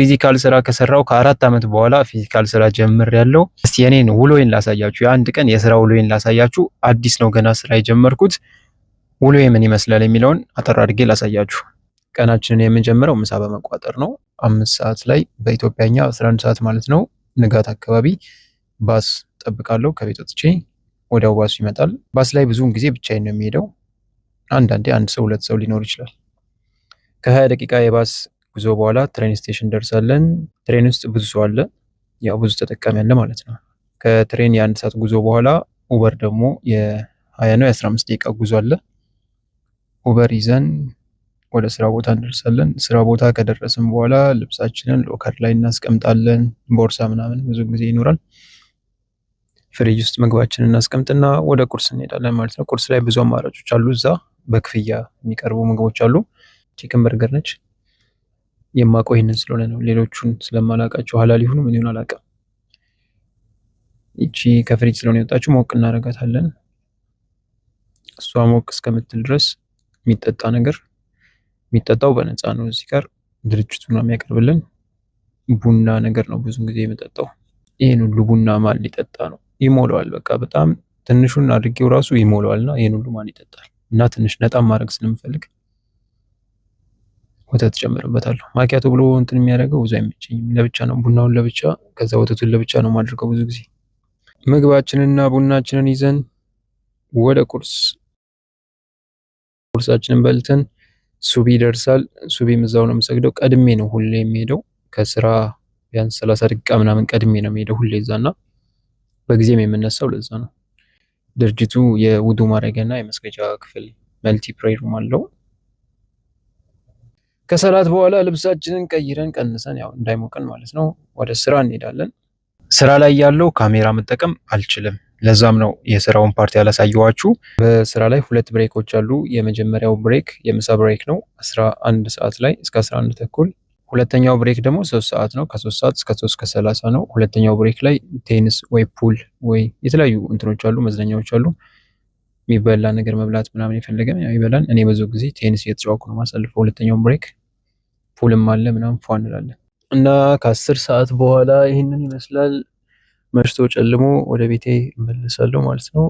ፊዚካል ስራ ከሰራው ከ4 ዓመት በኋላ ፊዚካል ስራ ጀምሬያለሁ። እስቲ የኔን ውሎዬን ላሳያችሁ፣ የአንድ ቀን የስራ ውሎዬን ላሳያችሁ። አዲስ ነው ገና ስራ የጀመርኩት። ውሎዬ ምን ይመስላል የሚለውን አጠር አድርጌ ላሳያችሁ። ቀናችንን የምንጀምረው ምሳ በመቋጠር ነው። 5 ሰዓት ላይ በኢትዮጵያኛ 11 ሰዓት ማለት ነው፣ ንጋት አካባቢ ባስ ጠብቃለሁ። ከቤት ወጥቼ ወዲያው ባሱ ይመጣል። ባስ ላይ ብዙውን ጊዜ ብቻዬን ነው የሚሄደው። አንዳንዴ አንድ ሰው 2 ሰው ሊኖር ይችላል። ከ20 ደቂቃ የባስ ጉዞ በኋላ ትሬን ስቴሽን ደርሳለን። ትሬን ውስጥ ብዙ ሰው አለ፣ ያው ብዙ ተጠቃሚ አለ ማለት ነው። ከትሬን የ1 ሰዓት ጉዞ በኋላ ኡበር ደግሞ የ20 ነው የ15 ደቂቃ ጉዞ አለ። ኡበር ይዘን ወደ ስራ ቦታ እንደርሳለን። ስራ ቦታ ከደረስን በኋላ ልብሳችንን ሎከር ላይ እናስቀምጣለን። ቦርሳ ምናምን ብዙ ጊዜ ይኖራል። ፍሪጅ ውስጥ ምግባችንን እናስቀምጥና ወደ ቁርስ እንሄዳለን ማለት ነው። ቁርስ ላይ ብዙ አማራጮች አሉ። እዛ በክፍያ የሚቀርቡ ምግቦች አሉ። ቺክን በርገር ነች። የማውቀው ይሄንን ስለሆነ ነው። ሌሎቹን ስለማላውቃቸው ሐላል ይሁኑ ምን ይሁን አላውቅም። ይቺ ከፍሪጅ ስለሆነ የወጣችው ሞቅ እናደርጋታለን። እሷ ሞቅ እስከምትል ድረስ የሚጠጣ ነገር፣ የሚጠጣው በነፃ ነው። እዚህ ጋር ድርጅቱ ነው የሚያቀርብልን። ቡና ነገር ነው ብዙ ጊዜ የምጠጣው። ይሄን ሁሉ ቡና ማን ሊጠጣ ነው? ይሞላዋል። በቃ በጣም ትንሹን አድርጌው ራሱ ይሞላዋልና ይሄን ሁሉ ማን ይጠጣል? እና ትንሽ ነጣም ማድረግ ስለምፈልግ ወተት ጨምርበታለሁ። ማኪያቶ ብሎ እንትን የሚያደርገው ብዙ አይመቸኝም። ለብቻ ነው ቡናውን ለብቻ፣ ከዛ ወተቱን ለብቻ ነው ማድረገው ብዙ ጊዜ። ምግባችንና ቡናችንን ይዘን ወደ ቁርሳችንን በልተን ሱቢ ይደርሳል። ሱቢም እዛው ነው የምሰግደው። ቀድሜ ነው ሁሌ የሚሄደው ከስራ ቢያንስ 30 ደቂቃ ምናምን ቀድሜ ነው የሚሄደው ሁሌ እዛና በጊዜም የምነሳው ለዛ ነው። ድርጅቱ የውዱ ማድረጊያና የመስገጃ ክፍል መልቲ ፕሬየር ሩም አለው። ከሰላት በኋላ ልብሳችንን ቀይረን ቀንሰን ያው እንዳይሞቀን ማለት ነው ወደ ስራ እንሄዳለን። ስራ ላይ ያለው ካሜራ መጠቀም አልችልም። ለዛም ነው የስራውን ፓርቲ ያላሳየኋችሁ። በስራ ላይ 2 ብሬኮች አሉ። የመጀመሪያው ብሬክ የምሳ ብሬክ ነው 11 ሰዓት ላይ እስከ 11 ተኩል። ሁለተኛው ብሬክ ደግሞ 3 ሰዓት ነው፣ ከ3 ሰዓት እስከ 3 ከ30 ነው። ሁለተኛው ብሬክ ላይ ቴኒስ ወይ ፑል ወይ የተለያዩ እንትኖች አሉ፣ መዝናኛዎች አሉ። የሚበላ ነገር መብላት ምናምን የፈለገ ይበላል። እኔ ብዙ ጊዜ ቴኒስ እየተጫወትኩ ነው ማሳልፈው። ሁለተኛው ብሬክ ፑልም አለ ምናምን ፏ እንላለን እና ከ10 ሰዓት በኋላ ይህንን ይመስላል። መሽቶ ጨልሞ ወደ ቤቴ እመለሳለሁ ማለት ነው።